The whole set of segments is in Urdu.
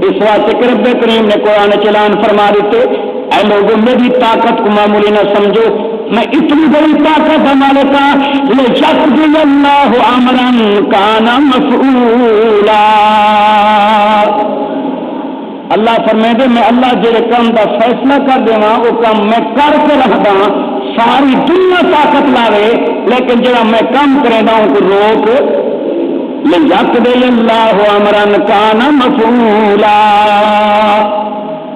اس واسطے کہ رب کریم نے قرآن چلان فرما دیتے اے لوگوں میری طاقت کو معمولی نہ سمجھو، میں اتنی بڑی طاقت ہمارے کا لِيَقْضِيَ اللَّهُ أَمْرًا كَانَ مَفْعُولًا۔ اللہ فرمائے دے میں اللہ جڑے کام دا فیصلہ کر دے وہ کام میں کر کے رکھدا، ساری دنیا طاقت لاوے لیکن جڑا میں کام کرے دا ان کو روک لِيَقْضِيَ اللَّهُ أَمْرًا كَانَ مَفْعُولًا۔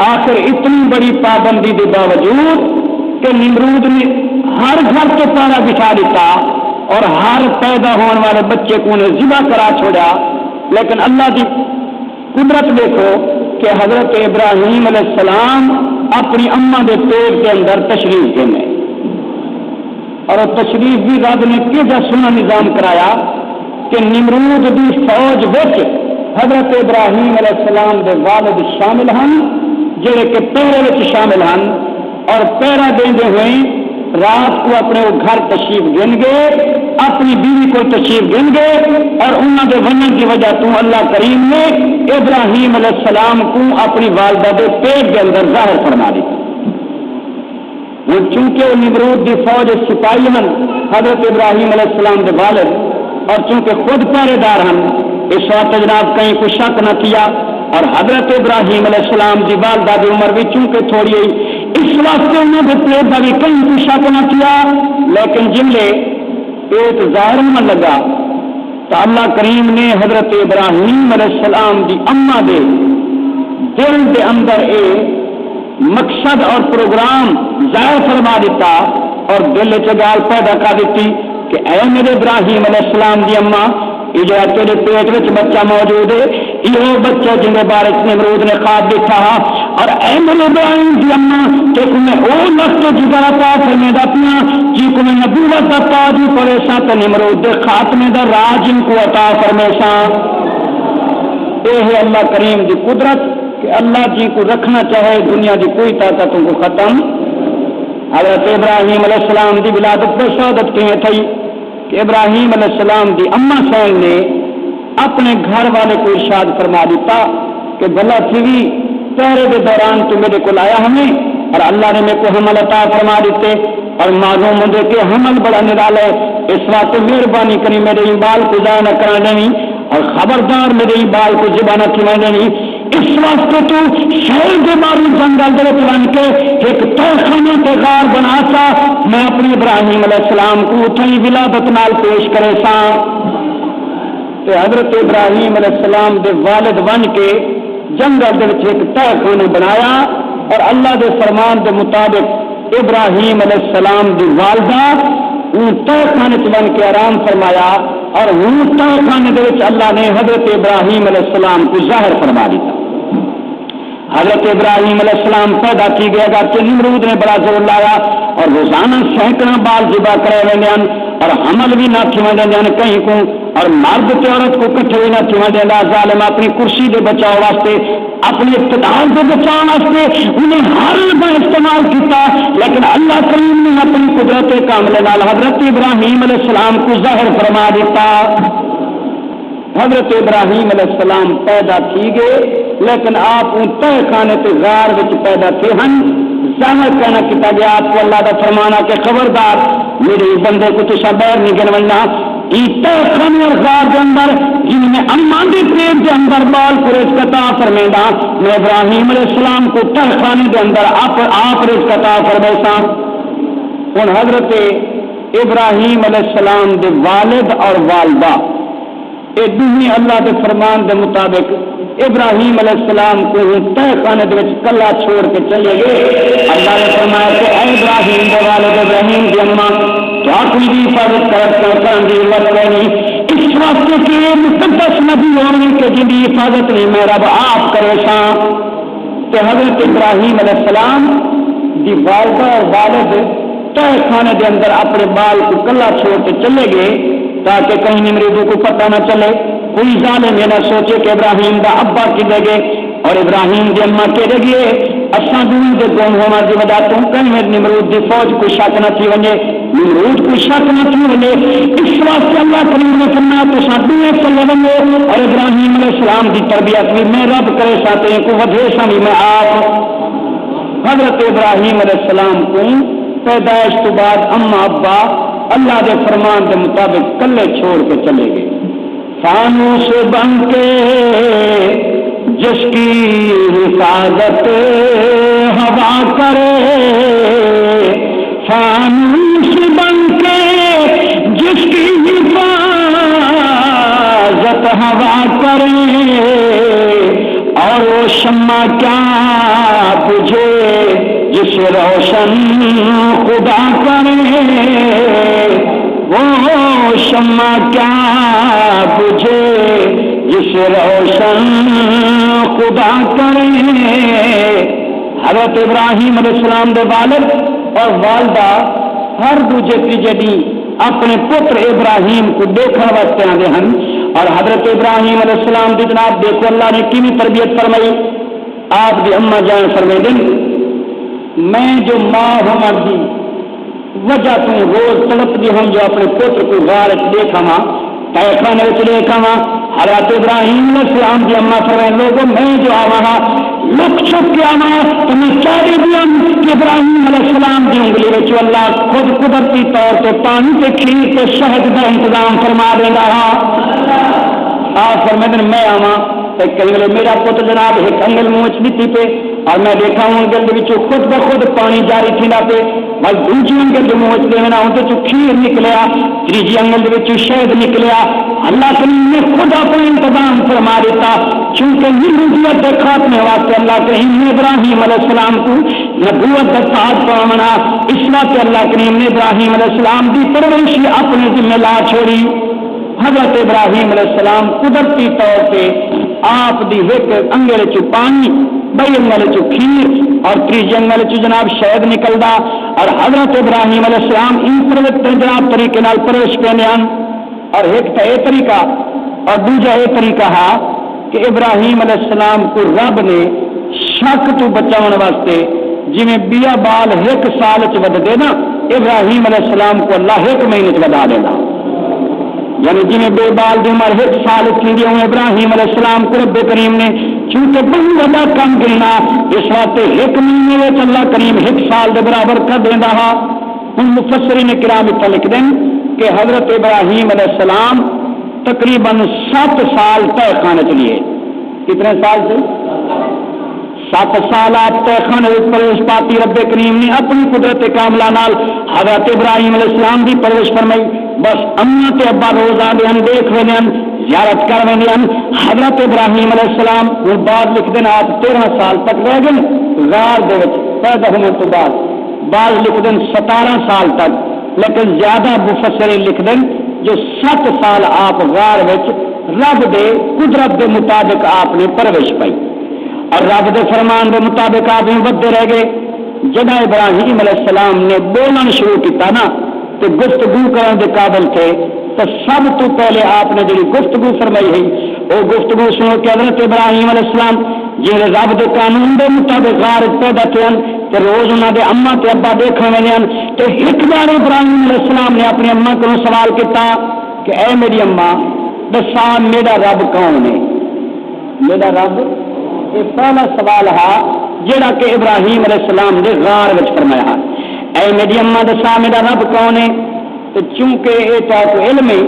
آخر اتنی بڑی پابندی کے باوجود کہ نمرود نے ہر گھر تو پارا بٹھا دیتا اور ہر پیدا ہونے والے بچے کو انہیں ذبح کرا چھوڑا، لیکن اللہ کی قدرت دیکھو کہ حضرت ابراہیم علیہ السلام اپنی اماں کے پیٹ کے اندر تشریف دینے، اور تشریف بھی رب نے کیسا سونا نظام کرایا کہ نمرود کی فوج وچ حضرت ابراہیم علیہ السلام کے والد شامل ہیں جڑے کہ پہرے وچ شامل ہیں، اور پہرا دے ہوئے رات کو اپنے وہ گھر تشریف گن گئے، اپنی بیوی کو تشریف گن گئے، اور انہوں کے ونن کی وجہ تو اللہ کریم نے ابراہیم علیہ السلام کو اپنی والدہ کے پیٹ کے اندر ظاہر فرما دی۔ وہ چونکہ وہ نمرود کی فوج سپاہی ہیں حضرت ابراہیم علیہ السلام کے والد، اور چونکہ خود پہرے دار ہیں، اس وقت جناب کہیں کوئی شک نہ کیا، اور حضرت ابراہیم علیہ السلام کی والدہ کی عمر بھی چونکہ تھوڑی ہوئی اس واسطے انہوں نے پیٹ کا بھی کہیں کوئی شک نہ کیا، لیکن جملے پیٹ ظاہر ہونے لگا تو اللہ کریم نے حضرت ابراہیم علیہ السلام کی اما دے دل کے اندر ایک مقصد اور پروگرام ظاہر فرما دیتا، اور دل چگال پیدا کر دیتی کہ اے میرے ابراہیم علیہ السلام کی اما، یہ جو تیرے پیٹ میں بچہ موجود ہے یہ بچہ جن کے بارے نمرود نے خواب دیکھا، اور اے میرے ابراہیم کی اما کہ تمہیں او لفظ جگہ پا فرمے دا پیا جی کو میں نبوت کا تاج پڑے سا تو نمرود دے خاتمے دا راج ان کو عطا فرمے سا۔ یہ ہے اللہ کریم کی قدرت کہ اللہ جی کو رکھنا چاہے دنیا کی کوئی طاقتوں کو ختم۔ حضرت ابراہیم علیہ السلام کی ولادت پر شہادت کیے تھی کہ ابراہیم علیہ السلام کی اما سین نے اپنے گھر والے کو ارشاد فرما دیتا کہ بھلا تھی پہرے کے دوران تو میرے کو لایا ہمیں، اور اللہ نے میرے کو حمل عطا فرما دیتے، اور معلوم مجھے کہ حمل بڑا نرالا ہے، اس واسطے مہربانی کری میرے بال کو ضائع نہ کرا دینی، اور خبردار میرے بال کو ذبح نہ کھوا دینی، اس واسطے تو شہر کے باری جنگل دے بن کے ایک تہخانے کے غار بنا سا، میں اپنی ابراہیم علیہ السلام کو اتنی ولادت نال پیش کرے سا۔ کہ حضرت ابراہیم علیہ السلام دے والد بن کے جنگل دے ایک تہخانہ بنایا، اور اللہ دے فرمان دے مطابق ابراہیم علیہ السلام دی والدہ وہ تہخانے بن کے آرام فرمایا، اور وہ تہخانے دے اللہ نے حضرت ابراہیم علیہ السلام کو ظاہر فرما دیا۔ حضرت ابراہیم علیہ السلام پیدا کی گئے گا کہ نمرود نے بڑا زور لایا، اور روزانہ سینکڑوں بال ذبح کرے رہے، اور حمل بھی نہ کھوا دیں کہیں کو، اور مرد تے عورت کو کٹھے بھی نہ کھوا دینا، ظالم اپنی کرسی کے بچاؤ واسطے اپنے اقتدار کے بچاؤ واسطے انہیں ہر کا استعمال کیا، لیکن اللہ کریم نے اپنی قدرت کاملہ نال حضرت ابراہیم علیہ السلام کو ظاہر فرما دیتا۔ حضرت ابراہیم علیہ السلام پیدا کی گئے، لیکن آپ ان تہخانے کے غار وچ پیدا تھے ہیں، ظاہر کہنا کیا گیا آپ کو اللہ کا فرمانا کہ خبردار میرے بندے کو تسا باہر نہیں گنونا، تہخانے اور غار کے اندر جن میں اما کے پیٹ کے اندر بال کو رزق عطا فرمیدا، میں ابراہیم علیہ السلام کو تہخانے کے اندر آپ رزق عطا فرمیسا۔ ہن حضرت ابراہیم علیہ السلام کے والد اور والدہ یہ دونوں اللہ کے فرمان کے مطابق ابراہیم علیہ السلام کو تہخانے کے کلا چھوڑ کے چلے گئے۔ اللہ نے فرمایا کہ اے ابراہیم کے والد ابراہیم کی اما تو اپنی بھی حفاظت کرنے کی ضرورت نہیں، اس واسطے کہ مقدس نبی ہونے کے جن کی حفاظت نہیں میں رب آپ کرے سا۔ کہ حضرت ابراہیم علیہ السلام کی والدہ اور والد تہخانے کے اندر اپنے بال کو کلا چھوڑ کے چلے گئے تاکہ کہیں نمرودوں کو پتہ نہ چلے، کوئی ظالم یہ نہ سوچے کہ ابراہیم کا ابا کدے گئے اور ابراہیم کی اما کدے گئے، اساں دونوں دے گم ہونے کی وجہ تو کہیں نمرود دی فوج کوئی شک نہ تھی وجے، نمرود کوئی شک نہ تھی وجے، اس واسطے اللہ کریم نے فرمایا تو ساتھ چلے وجے اور ابراہیم علیہ السلام کی تربیت بھی میں رب کرے ساتے کو ودھے سا بھی میں آپ حضرت ابراہیم علیہ السلام کو پیدائش تو بعد اما ابا اللہ کے فرمان کے مطابق کلے چھوڑ کے چلے گئے، فانوس بن کے جس کی حفاظت ہوا کرے، فانوس بن کے جس کی حفاظت ہوا کرے، اور وہ شمع کیا بجھے جسے روشن خدا کرے، وہ شمع کیا بجھے جسے روشن خدا کرے۔ حضرت ابراہیم علیہ السلام دے والد اور والدہ ہر دوجے تیجے دی اپنے پتر ابراہیم کو دیکھنے واسطے آتے ہیں، اور حضرت ابراہیم علیہ السلام دی جناب دیکھو اللہ نے کی تربیت فرمائی، آپ دی اما جان فرمائی دن میں جو ماں ہوں دی وجہ تو روز تڑپ دی ہوں جو اپنے پتر کو غارت دیکھا ماں تیخانے دیکھا ماں، حضرت ابراہیم علیہ السلام کی اما فرمائے لوگوں میں جو آوہا لک چھپ کے آنا تو میں چاہتے دیا کہ ابراہیم علیہ السلام کی انگلی وچو اللہ خود قدرتی طور سے پانی کے کھیر کے شہد کا انتظام فرما دے رہا، آپ فرمائے میں آواں کنگلے میرا پتر جناب ایک انگل منہ چلیتی پہ اور میں دیکھا ہوں انگل دے وچوں خود بخود پانی جاری تھی نہ پہ بل دوسری انگل دے منہ چلے میں نہ ہوں تو کھیر نکلیا، تیجی انگل دے وچوں شہد نکلیا، اللہ کریم نے خود اپنا انتظام فرما دیتا، چونکہ نبوت کے خاتمے واسطے اللہ کریم نے ابراہیم علیہ السلام کو نبوت کا تاج پہنانا، اس واسطے اللہ کریم نے ابراہیم علیہ السلام کی پرورش اپنے ذمہ لا چھوڑی۔ حضرت ابراہیم علیہ السلام قدرتی طور پہ آپ دی ایک انگل چ پانی، بئی انگل چ کھیر اور تیجی انگل چ جناب شہد نکلدا، اور حضرت ابراہیم علیہ السلام ان جناب طریقے نال پرورش کرنے ہیں، اور ایک تو یہ طریقہ اور دوجا یہ طریقہ ہے کہ ابراہیم علیہ السلام کو رب نے شک تو بچاؤ واسطے جی بیا بال ایک سال چ ود دے نا، ابراہیم علیہ السلام کو اللہ ایک مہینے چ ودا دینا، یعنی جی بے بال دی عمر ایک سال تھی ابراہیم علیہ السلام کو رب کریم نے چونکہ بہت زیادہ کم گرنا اس واسطے ایک مہینے میں اللہ کریم ایک سال دے برابر کر دینا۔ ہن مفسرین کرام اتنا لکھ دیں کہ حضرت ابراہیم علیہ السلام تقریباً 7 سال طے خانے چلیے، کتنے سال سے 7 سال آپ طے خانے پرورش پاتی، رب کریم نے اپنی قدرت کاملہ نال حضرت ابراہیم علیہ السلام کی پرورش فرمائی، بس اما تے ابا روز آتے ہیں دیکھ رہے ہیں زیارت کر رہے ہیں، حضرت ابراہیم علیہ السلام وہ بعد لکھ دینا آپ 13 سال تک رہ گئے غار دے وچ پیدا ہونے تو بعد لکھ دیں 17 سال تک، لیکن زیادہ مفسرین لکھ دیں جو 7 سال آپ غار وچ رب دے قدرت دے مطابق آپ نے پرورش پائی، اور رب دے فرمان دے مطابق آپ ودے رہ گئے۔ جب ابراہیم علیہ السلام نے بولنا شروع کیتا نا تو گفتگو کرنے کے قابل تھے، تو سب تو پہلے آپ نے جی گفتگو فرمائی ہے وہ گفتگو سنو کہ حضرت ابراہیم علیہ السلام جی رب کے قانون کے مطابق غار پیدا تھے تو روز انہوں نے اما تے ابا دیکھنے والے ہیں، تو ایک بار ابراہیم علیہ السلام نے اپنی اما کو سوال کیا کہ اے میری اما دسا میرا رب کون ہے؟ میرا رب یہ پہلا سوال ہے جہاں کہ ابراہیم علیہ السلام نے غار وچ فرمایا، اے میری اما دسا میرا رب کون ہے؟ تو چونکہ یہ تو علم ہے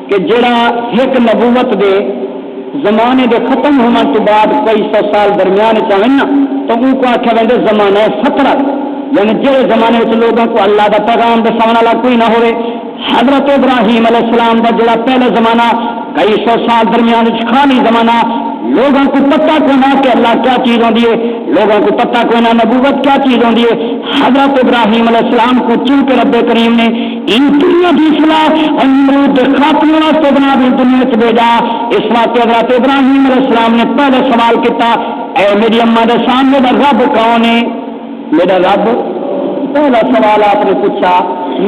کہ جڑا ایک نبوت دے زمانے دے ختم ہونے تو بعد کئی 100 سال درمیان چاہیں نا تو ان کو آخیا ویسے زمانہ فطرت، یعنی جہے زمانے میں لوگوں کو اللہ کا پیغام دسانے والا کوئی نہ ہوئے، حضرت ابراہیم علیہ السلام کا جڑا پہلا زمانہ کئی 100 سال درمیان خالی زمانہ، لوگوں کو پتہ کو نہ کہ اللہ کیا چیز ہوتی ہے، لوگوں کو پتہ کو نہ نبوت کیا چیز ہوتی ہے، حضرت ابراہیم علیہ السلام کو چونکہ رب کریم نے ان دنیا کی اصلاح اور نمرود خاتمے واسطے بنا دی دنیا سے بھیجا، اس واسطے حضرت ابراہیم علیہ السلام نے پہلے سوال کیا، اے میری اما دے سامنے میرا رب کون ہے؟ میرا رب پہلا سوال آپ نے پوچھا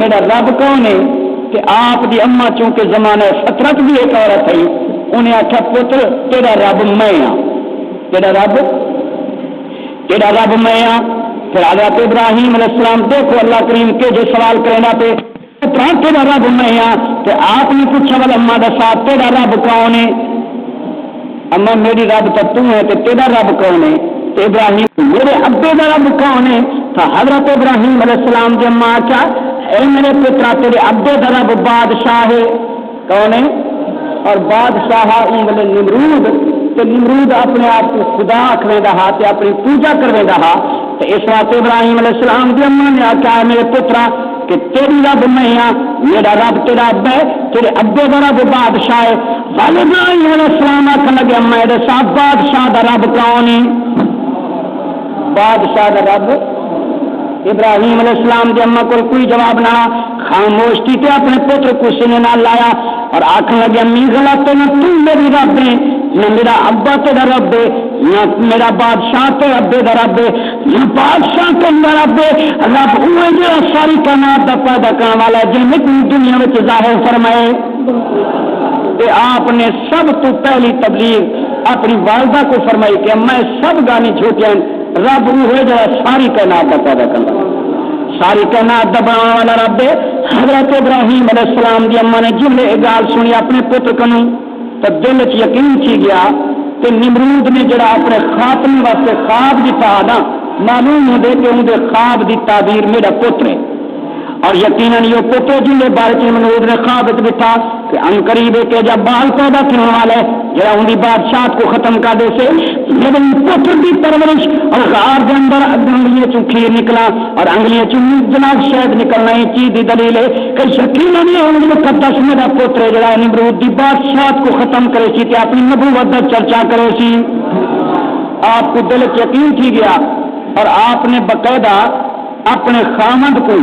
میرا رب کون ہے؟ کہ آپ دی اما چونکہ زمانہ فطرت بھی ایک عورت ہے، انہیں آخیا پتر تیرا رب میں ہاں، تیرا رب تیرا رب میں ہاں. پھر حضرت ابراہیم علیہ السلام دیکھو اللہ کریم کے جو سوال کرنا پہ تیرا رب میں ہاں. تو آپ نے پوچھا والا اما دسا تیرا رب کون ہے؟ اما میری رب تو ہے کہ تیرا رب کون ہے؟ تو ابراہیم میرے ابے کا رب کون ہے؟ تو حضرت ابراہیم علیہ السلام کی اما کیا اے میرے پترا تیرے ابے کا رب بادشاہ ہے. کون ہے؟ اور بادشاہ انگل نمرود. تو نمرود اپنے آپ کو خدا آخنے رہا تو اپنی پوجا کرنے رہا. تو اس واسطے ابراہیم علیہ السلام کی اما نے آخیا میرے پترا کہ تیری رب میں ہاں میرا رب تیرا اب ہے تیرے ابے کا رب بادشاہ ہے. ابراہیم علیہ السلام آخر لگے اما یہ صاحب بادشاہ کا رب کون ہے؟ بادشاہ کا رب ابراہیم علیہ السلام کی اما کو کوئی جواب نہ خاموش کی تے اپنے پتر کو سینے نہ لایا اور آخر لگے امی غلط ہے نہ تم میری رب ہے نہ میرا ابا تیرا رب ہے نہ میرا بادشاہ تیرے ابے کا رب ہے نہ بادشاہ تیرا رب ہے. رب وہ جو ساری کائنات کا پیدا کرنے والا ہے جن میں دنیا میں ظاہر فرمائے. آپ نے سب تو پہلی تبلیغ اپنی والدہ کو فرمائی کہ میں سب گانی جھوٹیاں رب وہ ہے جو ساری کائنات کا پیدا کرنا ساری کائنات کا بنانے والا رب ہے. حضرت ابراہیم علیہ السلام کی اما نے جب یہ گال سنی اپنے پتر کنوں تو دل چ یقین چی گیا کہ نمرود نے جڑا اپنے خاتمے واسطے خواب دیتا نا معلوم ہو دے کہ ان کے خواب دی تعبیر میرا پتر ہے. اور یقیناً یہ پتر جن کے بارے میں نمرود نے خواب دکھا کہ ان قریب ہے کہ جب بال پیدا کرنے والا ہے جڑا ان کی بادشاہت کو ختم کر دے سے لیکن پتر کی پرورش اور غار کے اندر انگلیاں چوں کھیر نکلا اور انگلیاں چوں جناب شہد نکلنا یہ چیز کی دلیل ہے کہ یقیناً یہ مقدس میرا پتر ہے جڑا نمرود کی بادشاہت کو ختم کرے سی کہ اپنی نبوت کا چرچا کرے سی. آپ کو دل یقین کی گیا اور آپ نے باقاعدہ اپنے خامد کو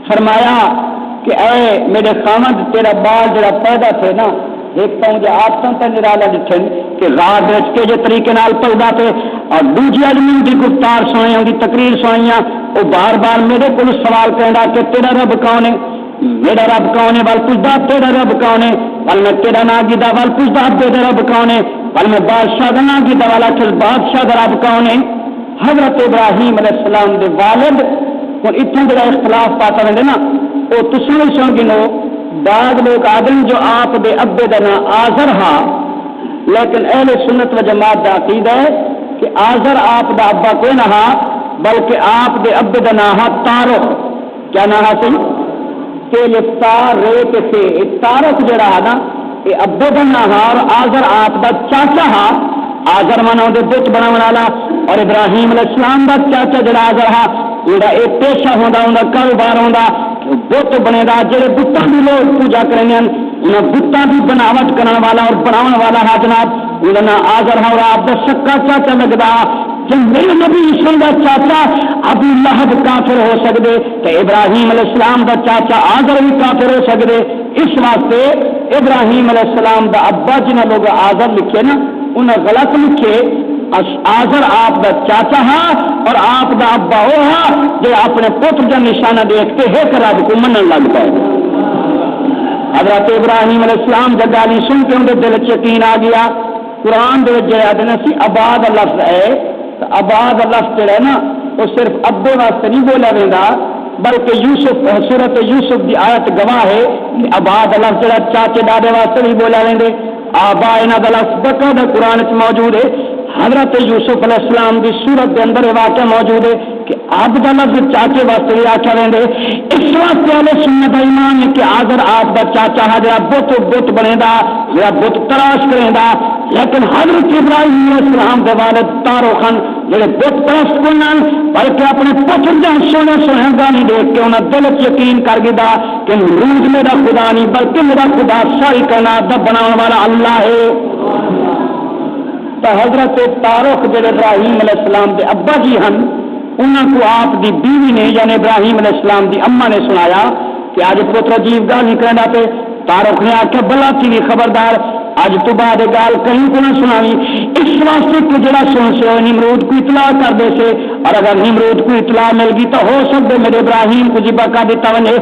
فرمایا کہ اے میرے خامد تیرا بال جڑا پیدا تھے نا دیکھتا ہوں جو آپ سنتا نرالا دکھن کہ راہ بیچ کے جو طریقے نال پیدا تھے اور دوسری آدمی کی گفتار سنائی ان کی تقریر سنائیاں وہ بار بار میرے کو سوال کرنا کہ تیرا رب کون ہے میرا رب کون ہے بل پوچھتا تیرا رب کون ہے بل میں تیرا نام گیتا بل پوچھتا تیرا رب کون ہے بل میں بادشاہ کا نام گیتا والا چل بادشاہ کا رب کون ہے. حضرت ابراہیم علیہ السلام کے والد اور اتنا بڑا اختلاف پاتا رہے نا وہ تسیں سن گنو بعض لوگ آدم جو آپ دے ابے کا نام آزر ہا لیکن اہل سنت و جماعت کا عقیدہ ہے کہ آزر آپ دا ابا کوئی نہ ہا بلکہ آپ دے ابے کا نام ہا تارخ. کیا نام سی تارخ جڑا ہے نا یہ ابے کا نام ہا اور آزر آپ دا چاچا ہا. آزر مانا بت بنا والا اور ابراہیم علیہ السلام کا چاچا جڑا آزر ہا یہ پیشہ ہوتا ان کا کاروبار ہوتا بت بنے گا جہے بتوں کی لوگ پوجا کریں انہیں بتوں کی بناوٹ کرنے والا اور بناؤ والا ہے جناب انہیں نہ آزر ہا اور آپ کا سکا چاچا لگتا کہ میرے نبی اسلام کا چاچا ابو لہب کافر ہو سکتے تو ابراہیم علیہ السلام کا چاچا آزر بھی کافر ہو سکتے. اس واسطے ابراہیم علیہ السلام کا ابا جنہیں لوگ آزر لکھے نا انہیں غلط لکھے آزر آپ کا چاچا ہاں اور آپ کا ابا وہ ہاں جو اپنے پتر کا نشانہ دیکھتے ہے کہ رب کو منن لگتا ہے. حضرت ابراہیم علیہ السلام جب گالی سن کے ان کے دل یقین آ گیا. قرآن دے جہاں سی آباد لفظ ہے تو آباد لفظ جڑا ہے نا وہ صرف ابے واسطے نہیں بولا رہتا بلکہ یوسف سورت یوسف کی آیت گواہ ہے کہ آباد لفظ جڑا چاچے دادے واسطے نہیں بولا رہتے. آبا انہوں کا لفظ باقاعدہ قرآن چ موجود ہے. حضرت یوسف علیہ السلام کی سورت کے اندر یہ واقعہ موجود ہے کہ آپ کا لفظ چاچے واسطے بھی آخیا رہے. اس واسطے والے سنت ایمان ہے کہ آزر آپ کا چاچا ہے جا بت بنے گا یا بت تلاش کرے گا لیکن حضرت ابراہیم علیہ السلام کے والد تاروخن جڑے بت پرست کو نہ بلکہ اپنے پتر جہاں سونے سونے گانے دیکھ کے انہیں دل یقین کر گیا کہ روز میرا خدا نہیں بلکہ میرا خدا ساری کائنات کا بنانے والا اللہ ہے. تو حضرت تاروخ جڑے ابراہیم علیہ السلام کے ابا جی ہیں انہوں کو آپ کی بیوی نے یعنی ابراہیم علیہ السلام کی اما نے سنایا کہ آج پتر عجیب گل نہیں کرنا پہ. تاروخ نے آخیا بلا تھی خبردار اج تو بعد گال کہیں کو نہ سناوی، اس واسطے کہ جڑا سن سے نمرود کو اطلاع کر دے سے، اور اگر نمرود کو اطلاع مل گئی تو ہو سکتے میرے ابراہیم کو ذبح کر دیتا ونے،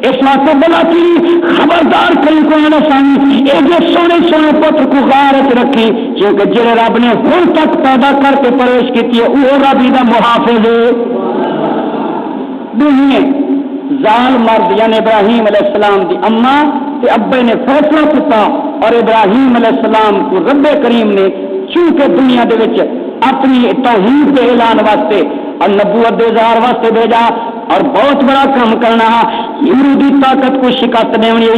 اس واسطے بلا کی خبردار کہیں کو نہ سانی اے جو سونے سونے پتر کو غار وچ رکھی، کیونکہ جڑے رب نے ہن تک پیدا کر کے پرورش کی ہے وہ رب دا محافظ ہے۔ دنیا زال مرد یعنی ابراہیم علیہ السلام دی اماں تے ابے نے فیصلہ کیتا، اور ابراہیم علیہ السلام کو رب کریم نے چونکہ دنیا دے وچ اپنی توحید کے اعلان واسطے اور نبوت دے اظہار واسطے بھیجا، اور بہت بڑا کام کرنا نمرودی طاقت کو شکست دینی،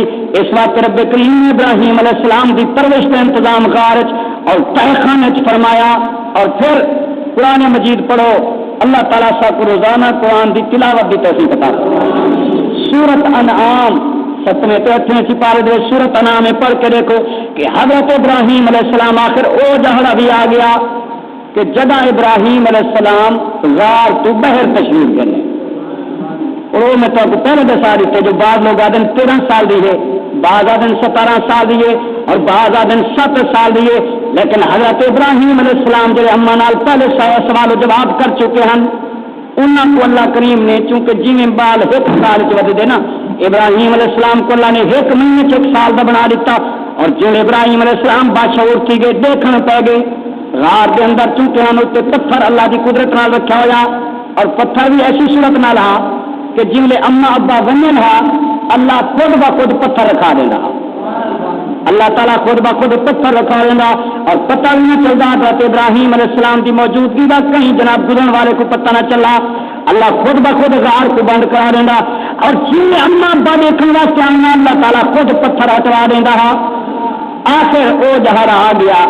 اس واسطے رب کریم نے ابراہیم علیہ السلام دی پرورش کا انتظام غار اور تہہ خانے فرمایا۔ اور پھر قرآن مجید پڑھو، اللہ تعالیٰ سا کو روزانہ قرآن دی تلاوت دی توفیق عطا فرمائے۔ سورۃ انعام 7ویں تو 8ویں سپارے دے سورۃ انعام میں پڑھ کے دیکھو کہ حضرت ابراہیم علیہ السلام آخر او جہڑا بھی آ گیا کہ جگہ ابراہیم علیہ السلام غار تو بہر تشریف کرنے، اور وہ میں تو پہلے دسا دیتے جو بعض لوگ آدن 13 سال دیے، بعض آدن 17 سال دیے، اور بعض آدن 7 سال دیے، لیکن حضرت ابراہیم علیہ السلام جو اما نال پہلے سوال و جواب کر چکے ہیں، انہوں کو اللہ کریم نے چونکہ جی بال 1 سال چ دے نا، ابراہیم علیہ السلام کو اللہ نے 1 مہینے 1 سال کا بنا دیتا، اور جو ابراہیم علیہ السلام بادشاہ کی گئے دیکھنے پہ گئے غار کے اندر، چونکہ ہم اتنے پتھر اللہ کی قدرت نال رکھا ہوا، اور پتھر بھی ایسی صورت نہ رہا کہ جن اما ابا بننے رہا اللہ خود بخود پتھر رکھا دینا، اللہ تعالیٰ خود بخود پتھر رکھا دینا، اور پتہ بھی نہ چلتا حضرت ابراہیم علیہ السلام کی موجودگی کا کہیں جناب گزرن والے کو پتہ نہ چلا، اللہ خود بخود غار کو بند کرا دینا، اور جن اما ابا دیکھنے واسطے آنا اللہ تعالیٰ خود پتھر ہٹوا دینا۔ آخر وہ جہاں آ گیا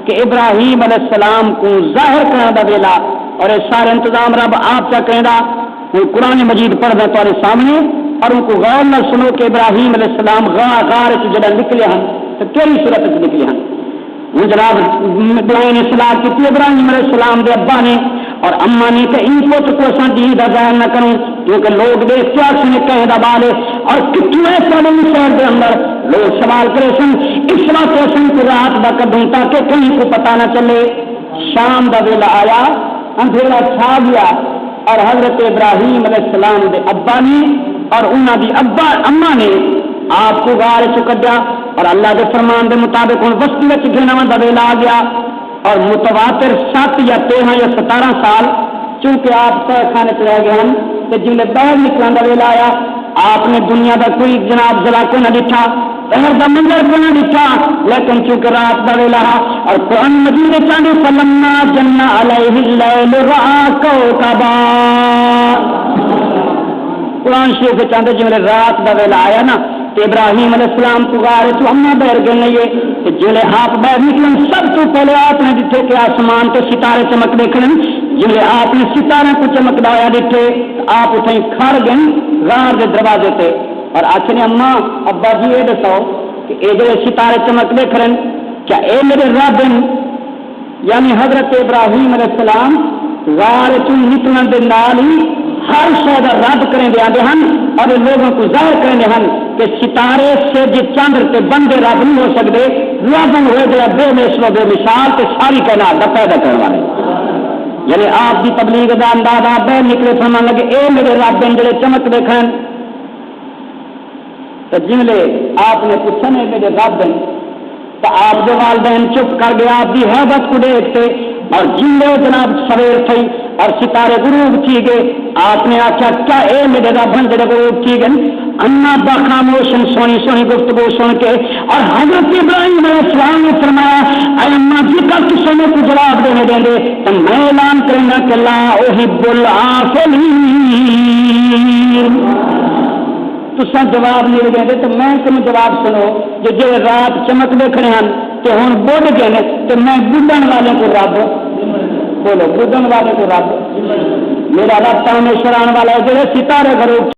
کہ ابراہیم علیہ السلام کو ظاہر کرنے کا ویلا، اور یہ سارے انتظام رب آپ کا کہنا، وہ قرآن مجید پڑھ دیں تمہارے سامنے، اور ان کو غور نہ سنو کہ ابراہیم علیہ السلام غار سے جڑا نکلے ہیں تو کیڑی صورت سے نکلے ہیں۔ وہ جناب دعائیں نے صلاح کی تھی ابراہیم علیہ السلام دے ابا نے اور اما نے کہ ان کو تو کوئی سنجید کا ظاہر نہ کروں، کیونکہ لوگ دیکھ کیا سنے کہے دا بالے، اور کتنے سالوں شہر کے اندر لوگ سوال کرے سن، اس واسطے سن کو رات دا کدوں تاکہ کہیں کو پتہ نہ چلے۔ شام دا ویلا آیا، اندھیرا چھا گیا، اور حضرت ابراہیم علیہ السلام دے ابا نے اور انہوں دی اما نے آپ کو غار چ کڈیا، اور اللہ کے فرمان دے مطابق ہوں بستی میں گھنوا دا ویلا آ گیا، اور متواتر 7 یا 13 یا 17 سال چونکہ آپ طے خانے چ رہ گئے ہیں، تو جن باہر نکلنے کا ویلا آیا آپ نے دنیا کا کوئی جناب ذرا کو نہ دکھا، شہر کا منظر کو نہ دکھا، لیکن چونکہ رات کا ویلا اور قرآن مجید چاندی فلما جن علیہ اللیل رأى کوکبا، قرآن شریف چاندے جی رات کا ویلا آیا نا کہ ابراہیم علیہ السلام کو غار تو اما بہر گئے نہیں کہ جلے آپ باہر نکلیں سب تو پہلے آپ نے دیتے کہ آسمان تو ستارے چمک دیکھیں، جلے آپ نے ستارے کو چمکدا ہوا دیتے آپ اتیں کھڑ گئے غار کے دروازے تے، اور آخر اما ابا جی یہ دسو کہ یہ جڑے ستارے چمک دیکھ رہے ہیں کیا اے میرے رب ہیں؟ یعنی حضرت ابراہیم علیہ السلام غار چ نکلنے کے نال ہی ہر شہر رد کریں دے ہیں اور لوگوں کو ظاہر کریں ہیں کہ ستارے سے جی چاندر کے بندے رب نہیں ہو سکتے، رب ہوئے جا بے مثل بے مثال تے ساری کائنات کا پیدا کرنے والے، یعنی آپ کی تبلیغ کا انداز آپ بہر نکلے فرمان لگے اے میرے رب ہیں جڑے چمک دیکھیں، تو جنلے آپ نے پوچھا نہیں میرے رب ہیں تو آپ جو والدین چپ کر گئے آپ کی حیبت کو دیکھتے، اور جن جناب سویر تھی اور ستارے غروب کی گئے آپ نے آخیا کیا اے میرے رب ہیں جڑے غروب کی گئے، انا با خاموشن سونی سونی گفتگو سن کے، اور حضرت ابراہیم علیہ السلام نے فرمایا اے اما جی کل کسی نے کو جواب دینے دیں گے تو میں اعلان کروں کہ لا احب العافلین، تسا جواب نہیں دیں گے تو میں تم جواب سنو جو جی رات چمک دیکھنے ہیں کہ ہوں بڑھ گئے تو میں گڈن والے کو رب بولو، گڈن والے کو رب، میرا رب پرمیشور آنے والا ہے جو ستارے غروب